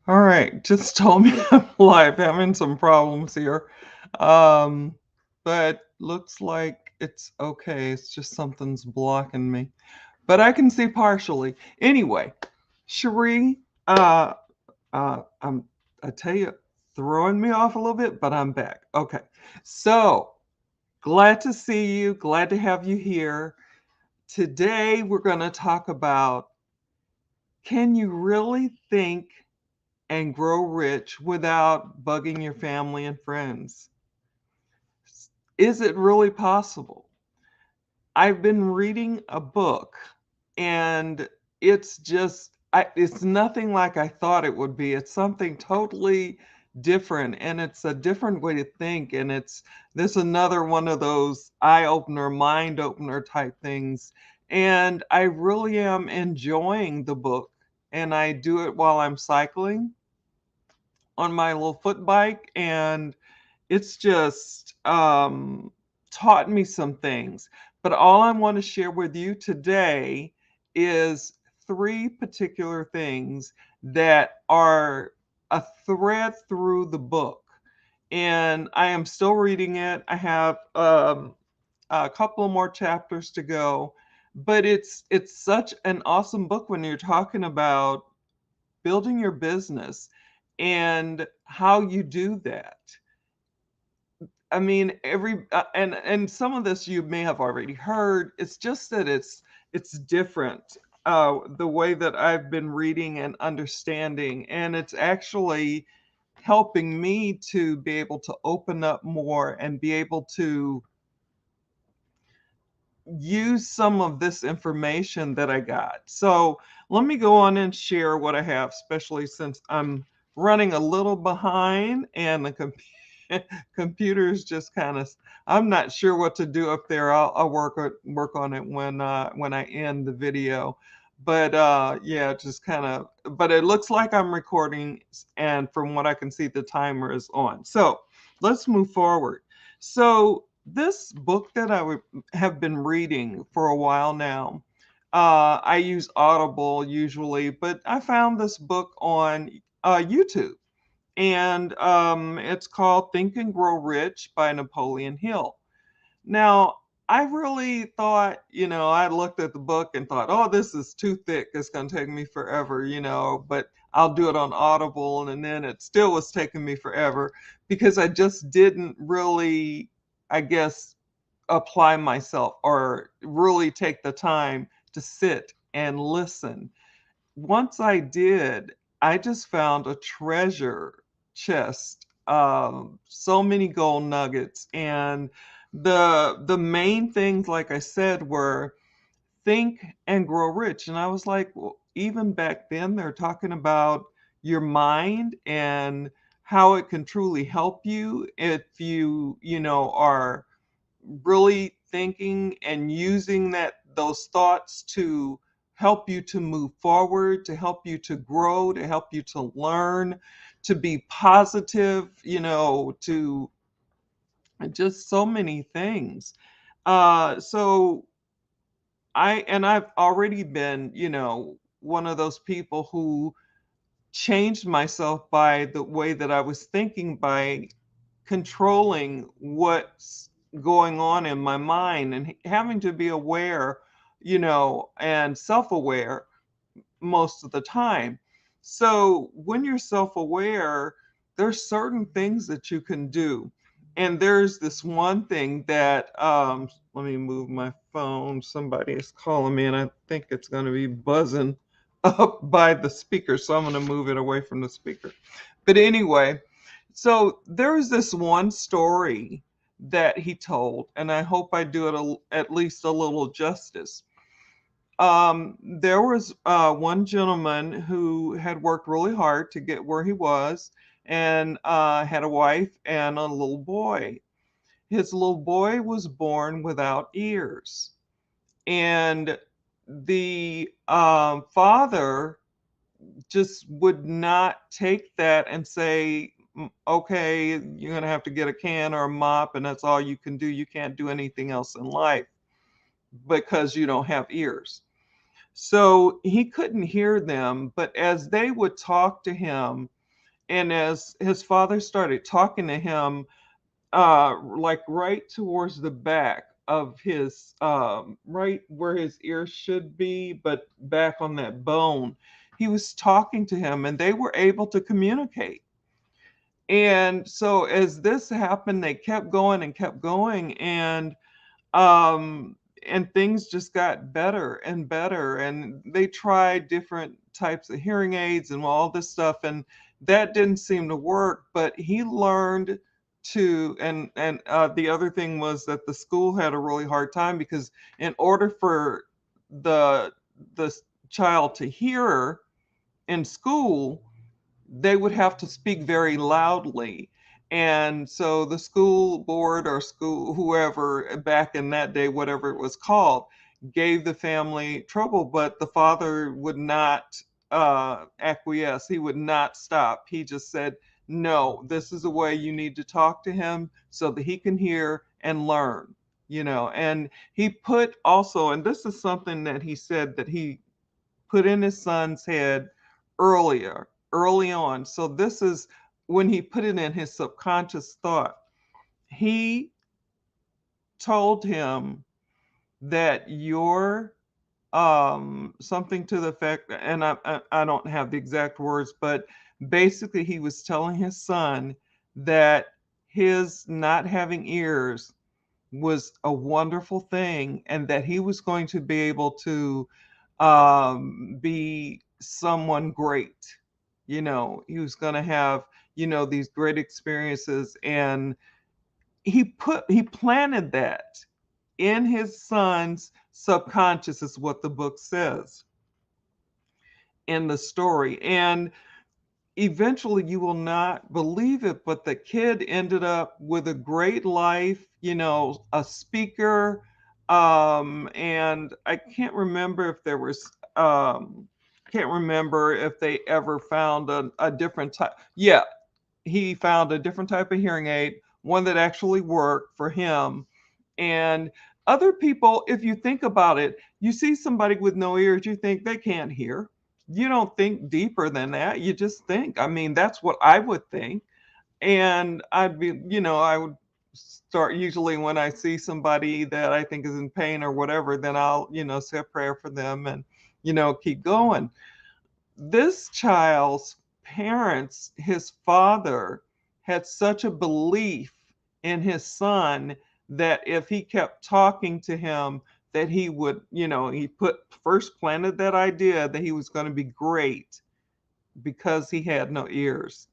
All right, just told me I'm live, having some problems here. Um, but looks like it's okay. It's just something's blocking me. But I can see partially. Anyway, Cherie, uh, I'm I tell you, throwing me off a little bit, but I'm back. Okay. So glad to see you, glad to have you here. Today we're gonna talk about, can you really think and grow rich without bugging your family and friends? Is it really possible? I've been reading a book and it's nothing like I thought it would be. It's something totally different, and it's a different way to think, and it's this another one of those eye opener, mind opener type things. And I really am enjoying the book, and I do it while I'm cycling on my little foot bike, and it's just taught me some things. But all I want to share with you today is three particular things that are a thread through the book. And I am still reading it. I have a couple more chapters to go, but it's such an awesome book when you're talking about building your business and how you do that. I mean, and some of this you may have already heard. It's just that it's different. The way that I've been reading and understanding, and it's actually helping me to be able to open up more and be able to use some of this information that I got. So let me go on and share what I have, especially since I'm running a little behind and the computer's just kind of, I'm not sure what to do up there. I'll work on it when I end the video. But yeah, just kind of, but it looks like I'm recording, and from what I can see, the timer is on. So let's move forward. So this book that have been reading for a while now. I use Audible usually, but I found this book on YouTube, and it's called Think and Grow Rich by Napoleon Hill. Now, I really thought, I looked at the book and thought, oh, this is too thick. It's going to take me forever, but I'll do it on Audible. And then it still was taking me forever because I just didn't really, I guess, apply myself or really take the time to sit and listen. Once I did, I just found a treasure chest, so many gold nuggets. And the main things, like I said, were think and grow rich. And I was like, well, even back then, they're talking about your mind and how it can truly help you if you are really thinking and using those thoughts to help you to move forward, to help you to grow, to help you to learn, to be positive, to just so many things. So I've already been, one of those people who changed myself by the way that I was thinking, by controlling what's going on in my mind and having to be aware, and self aware most of the time. So when you're self aware, there's certain things that you can do. And there's this one thing that, let me move my phone. Somebody is calling me, and I think it's going to be buzzing up by the speaker. So I'm going to move it away from the speaker. But anyway, so there's this one story that he told, and I hope I do it at least a little justice. There was one gentleman who had worked really hard to get where he was, and had a wife and a little boy. His little boy was born without ears, and the father just would not take that and say, okay, you're going to have to get a can or a mop, and that's all you can do. You can't do anything else in life because you don't have ears. So he couldn't hear them, but as they would talk to him, And as his father started talking to him, like right towards the back of his, right where his ear should be, but back on that bone, he was talking to him and they were able to communicate. And so as this happened, they kept going, um and things just got better and better, and they tried different types of hearing aids and all this stuff, and that didn't seem to work. But he learned to, and the other thing was that the school had a really hard time, because in order for the the child to hear in school, they would have to speak very loudly. And so the school board or school, whoever back in that day, whatever it was called, gave the family trouble, but the father would not acquiesce. He would not stop. He just said, no, this is the way you need to talk to him so that he can hear and learn, you know. And he put also, and this is something that he said that he put in his son's head early on. So this is when he put it in his subconscious thought. He told him that your something to the effect, and I don't have the exact words, but basically he was telling his son that his not having ears was a wonderful thing, and that he was going to be able to be someone great. You know, he was going to have, you know, these great experiences. And he planted that in his son's subconscious, is what the book says in the story. And eventually, you will not believe it, but the kid ended up with a great life, you know, a speaker. And I can't remember if there was, can't remember if they ever found a different type. Yeah, he found a different type of hearing aid, one that actually worked for him. And other people, if you think about it, you see somebody with no ears, you think they can't hear. You don't think deeper than that. You just think. I mean, that's what I would think. And I'd be, you know, I would start usually when I see somebody that I think is in pain or whatever, then I'll, you know, say a prayer for them and, you know, keep going. This child's parents, his father, had such a belief in his son that if he kept talking to him, that he would, you know, he put first planted that idea that he was going to be great because he had no ears.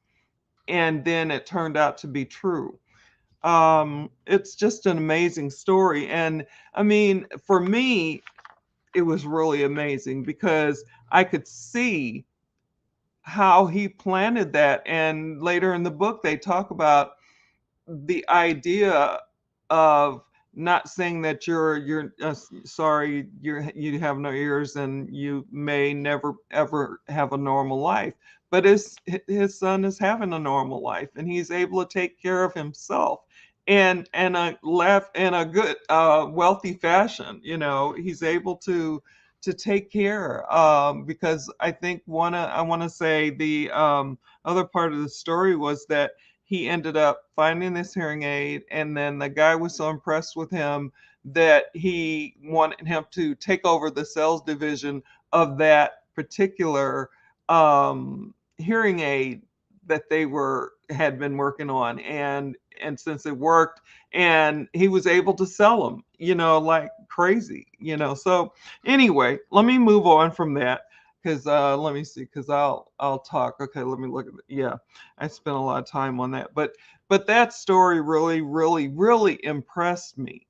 And then it turned out to be true. It's just an amazing story. And I mean, for me, it was really amazing because I could see how he planted that. And later in the book, they talk about the idea of not saying that you're sorry, you have no ears and you may never ever have a normal life, but his son is having a normal life and he's able to take care of himself, and a laugh in a good wealthy fashion. You know, he's able to take care, because I think I want to say the other part of the story was that he ended up finding this hearing aid, and then the guy was so impressed with him that he wanted him to take over the sales division of that particular hearing aid that they were had been working on. And since it worked, and he was able to sell them, you know, like crazy, you know. So anyway, let me move on from that, because let me see, because I'll talk. Okay, let me look at it. Yeah, I spent a lot of time on that, but that story really, really, really impressed me,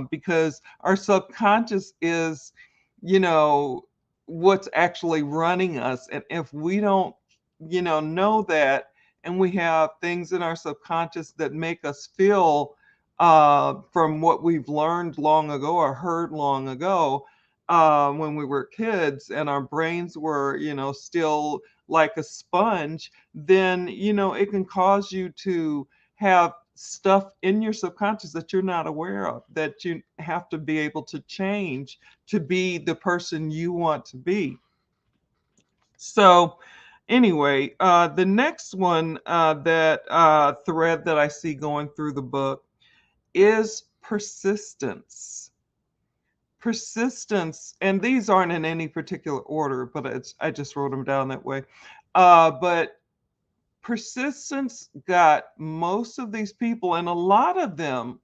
because our subconscious is, you know, what's actually running us. And if we don't, you know that, and we have things in our subconscious that make us feel, from what we've learned long ago or heard long ago, when we were kids, and our brains were, you know, still like a sponge, then, you know, it can cause you to have stuff in your subconscious that you're not aware of, that you have to be able to change to be the person you want to be. So Anyway, the next one that thread that I see going through the book is persistence. Persistence, and these aren't in any particular order, but I just wrote them down that way. But persistence got most of these people, and a lot of them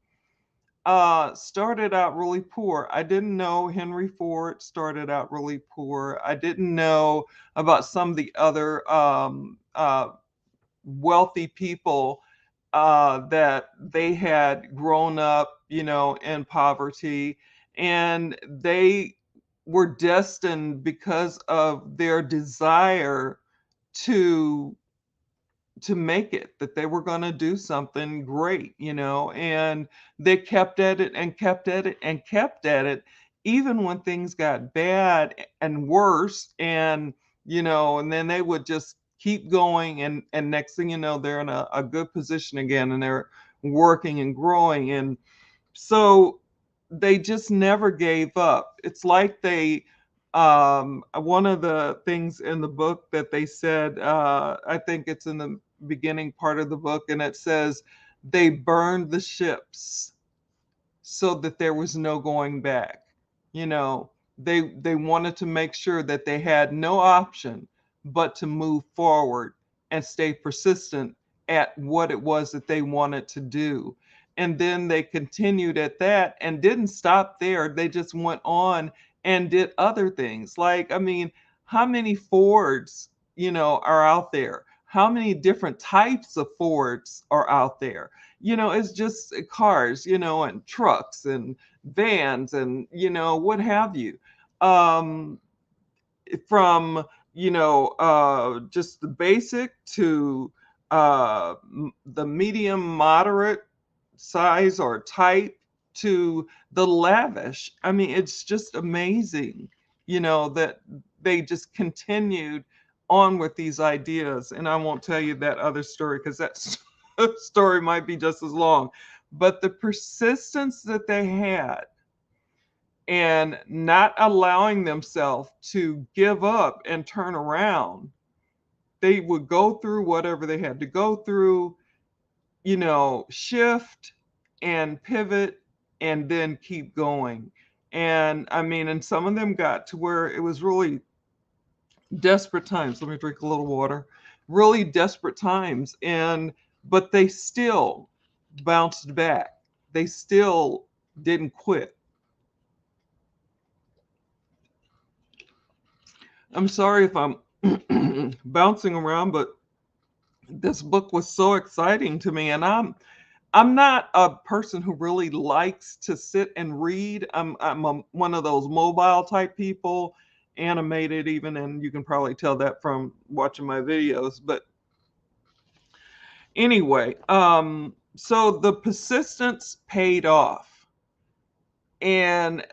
started out really poor. I didn't know Henry Ford started out really poor. I didn't know about some of the other wealthy people that they had grown up, in poverty, and they were destined because of their desire to make it, that they were going to do something great, and they kept at it and kept at it and kept at it, even when things got bad and worse. And, and then they would just keep going. And next thing you know, they're in a good position again, and they're working and growing. And so they just never gave up. It's like one of the things in the book that they said, I think it's in the beginning part of the book, and it says they burned the ships so that there was no going back. They wanted to make sure that they had no option but to move forward and stay persistent at what it was that they wanted to do. And then they continued at that and didn't stop there. They just went on and did other things. Like, I mean, how many Fords, are out there? How many different types of Fords are out there? It's just cars, and trucks and vans and, what have you. Um, from, just the basic to the medium, moderate size or type to the lavish. I mean, it's just amazing, that they just continued on with these ideas. And I won't tell you that other story because that story might be just as long. But the persistence that they had and not allowing themselves to give up and turn around, they would go through whatever they had to go through, shift and pivot and then keep going. And I mean, and some of them got to where it was really desperate times. Let me drink a little water. Really desperate times. But they still bounced back. They still didn't quit. I'm sorry if I'm bouncing around, but this book was so exciting to me. And I'm not a person who really likes to sit and read. One of those mobile type people, animated even, and you can probably tell that from watching my videos. But anyway, so the persistence paid off. And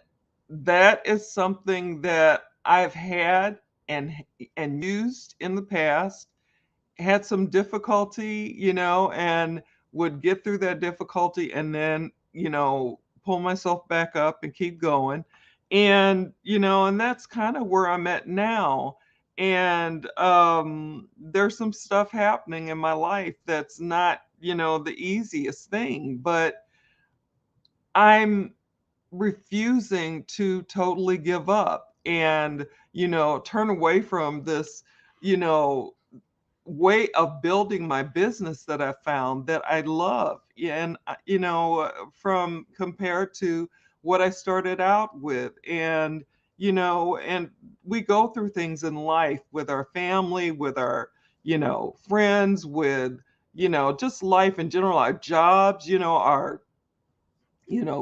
that is something that I've had and used in the past. Had some difficulty, and would get through that difficulty and then, pull myself back up and keep going. And, and that's kind of where I'm at now. And there's some stuff happening in my life that's not, the easiest thing, but I'm refusing to totally give up and, turn away from this, you know, way of building my business that I found that I love. Yeah, and, from compared to what I started out with. And, and we go through things in life with our family, with our, friends, with, just life in general, our jobs, our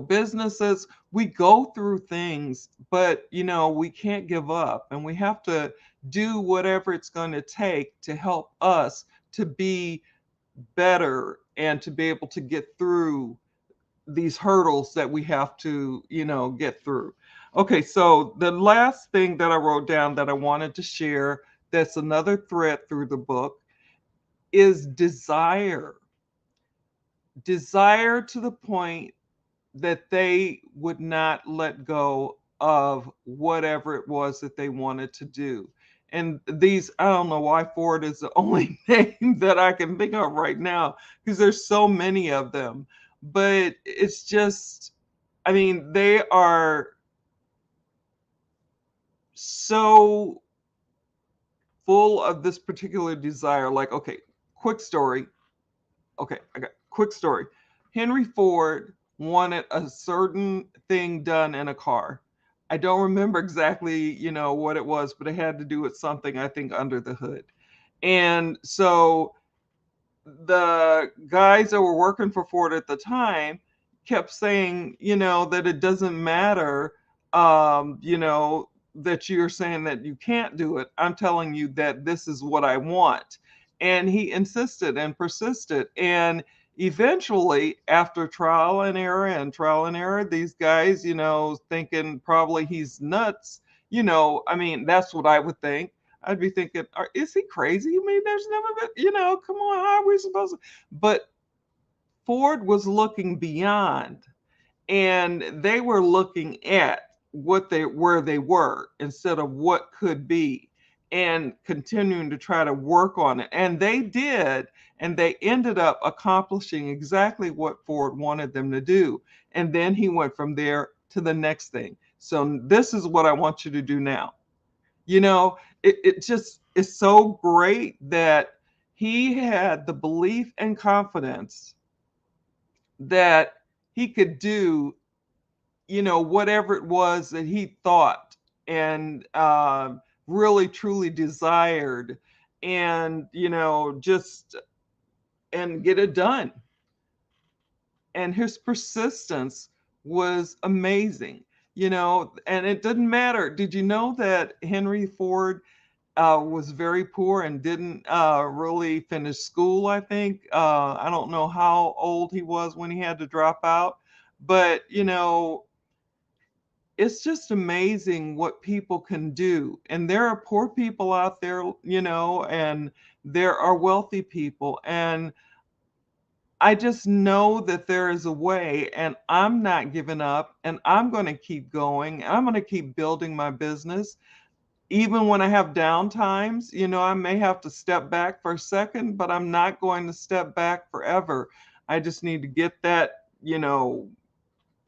businesses. We go through things, but we can't give up, and we have to do whatever it's going to take to help us to be better and to be able to get through these hurdles that we have to get through. Okay, so the last thing that I wrote down that I wanted to share, that's another thread through the book, is desire to the point that they would not let go of whatever it was that they wanted to do. And these, I don't know why Ford is the only name that I can think of right now, because there's so many of them. But it's just, I mean, they are so full of this particular desire. Like, okay, quick story. Okay, I got quick story. Henry Ford wanted a certain thing done in a car. I don't remember exactly, what it was, but it had to do with something, I think, under the hood. And so the guys that were working for Ford at the time kept saying, that it doesn't matter, that you're saying that you can't do it. I'm telling you that this is what I want. And he insisted and persisted. And eventually, after trial and error, these guys, thinking probably he's nuts, I mean, that's what I would think. I'd be thinking, is he crazy? I mean, there's never been, come on, how are we supposed to? But Ford was looking beyond, and they were looking at where they were instead of what could be, and continuing to try to work on it. And they did, and they ended up accomplishing exactly what Ford wanted them to do. And then he went from there to the next thing. So this is what I want you to do now. It just is so great that he had the belief and confidence that he could do, whatever it was that he thought and really truly desired, and, just and get it done. And his persistence was amazing, and it didn't matter. Did you know that Henry Ford was very poor and didn't really finish school, I think. I don't know how old he was when he had to drop out, but it's just amazing what people can do. And there are poor people out there, and there are wealthy people. And I just know that there is a way, and I'm not giving up, and I'm going to keep going. I'm going to keep building my business even when I have down times. I may have to step back for a second, but I'm not going to step back forever. I just need to get that,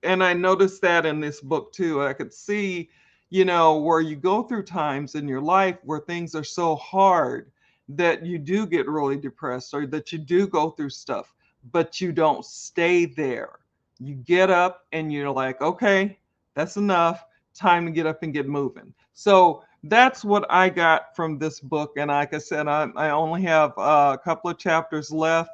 and I noticed that in this book too. I could see, where you go through times in your life where things are so hard that you do get really depressed, or that you do go through stuff, but you don't stay there. You get up and you're like, okay, that's enough. Time to get up and get moving. So that's what I got from this book. And like I said, I only have a couple of chapters left.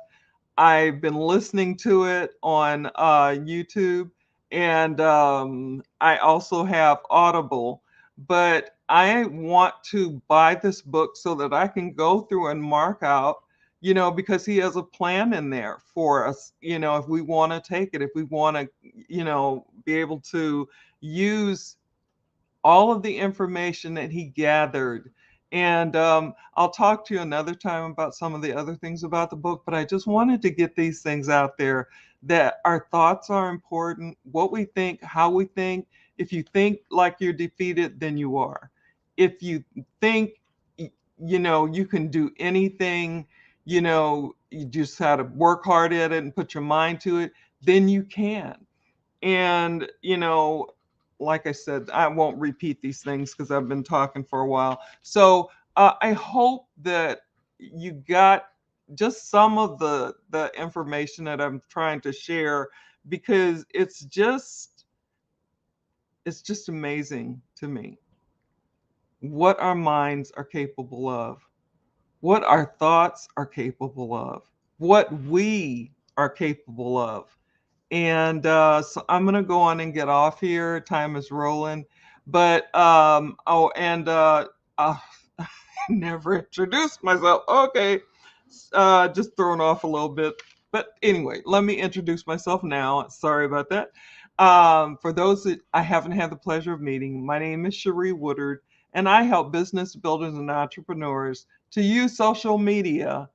I've been listening to it on YouTube, and I also have Audible. But I want to buy this book so that I can go through and mark out, because he has a plan in there for us, if we want to take it, if we want to, be able to use all of the information that he gathered. And I'll talk to you another time about some of the other things about the book, but I just wanted to get these things out there, that our thoughts are important, what we think, how we think. If you think like you're defeated, then you are. If you think, you can do anything, you just have to work hard at it and put your mind to it, then you can. And, like I said, I won't repeat these things because I've been talking for a while. So I hope that you got just some of the information that I'm trying to share, because it's just amazing to me what our minds are capable of, what our thoughts are capable of, what we are capable of. And so I'm going to go on and get off here. Time is rolling. But, oh, and I never introduced myself. Okay. Just thrown off a little bit. But anyway, let me introduce myself now. Sorry about that. For those that I haven't had the pleasure of meeting, my name is Cherie Woodard, and I help business builders and entrepreneurs to use social media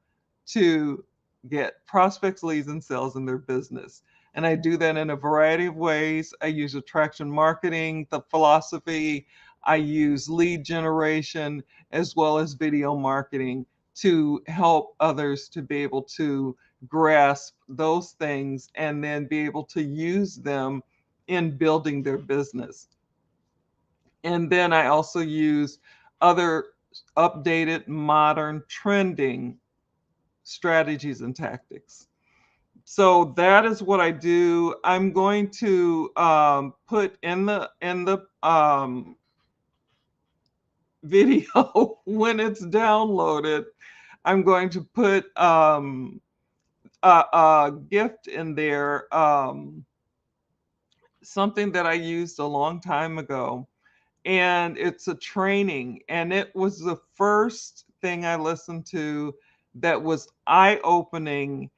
to get prospects, leads, and sales in their business. And I do that in a variety of ways. I use attraction marketing, the philosophy, I use lead generation as well as video marketing to help others to be able to grasp those things and then be able to use them in building their business. And then I also use other updated, modern, trending strategies and tactics. So that is what I do. I'm going to put in the video when it's downloaded. I'm going to put a gift in there, something that I used a long time ago, and it's a training, and it was the first thing I listened to that was eye-opening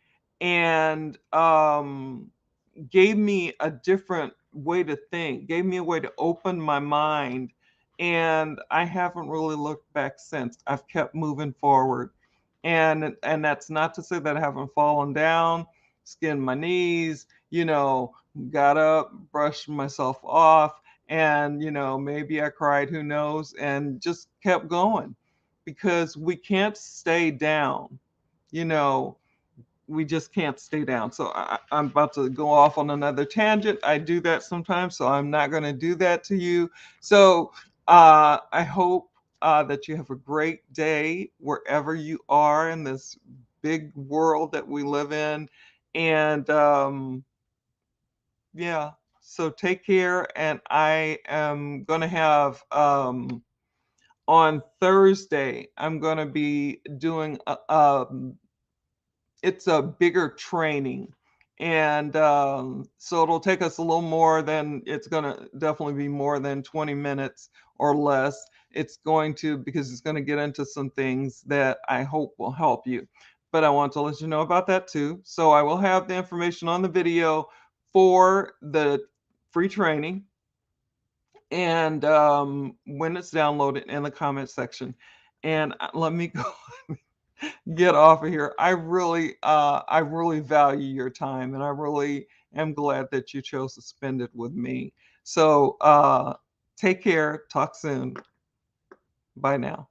and gave me a different way to think, gave me a way to open my mind, and I haven't really looked back since. I've kept moving forward. And that's not to say that I haven't fallen down, skinned my knees, got up, brushed myself off, and maybe I cried, who knows, and just kept going because we can't stay down. You know, we just can't stay down. So I'm about to go off on another tangent. I do that sometimes, so I'm not going to do that to you. So I hope that you have a great day wherever you are in this big world that we live in. And yeah, so take care. And I am going to have on Thursday, I'm going to be doing it's a bigger training. And so it'll take us a little more than, it's going to definitely be more than 20 minutes or less. It's going to, because it's going to get into some things that I hope will help you. But I want to let you know about that too. So I will have the information on the video for the free training, and when it's downloaded, in the comment section. And let me go get off of here. I really value your time, and I really am glad that you chose to spend it with me. So take care. Talk soon. Bye now.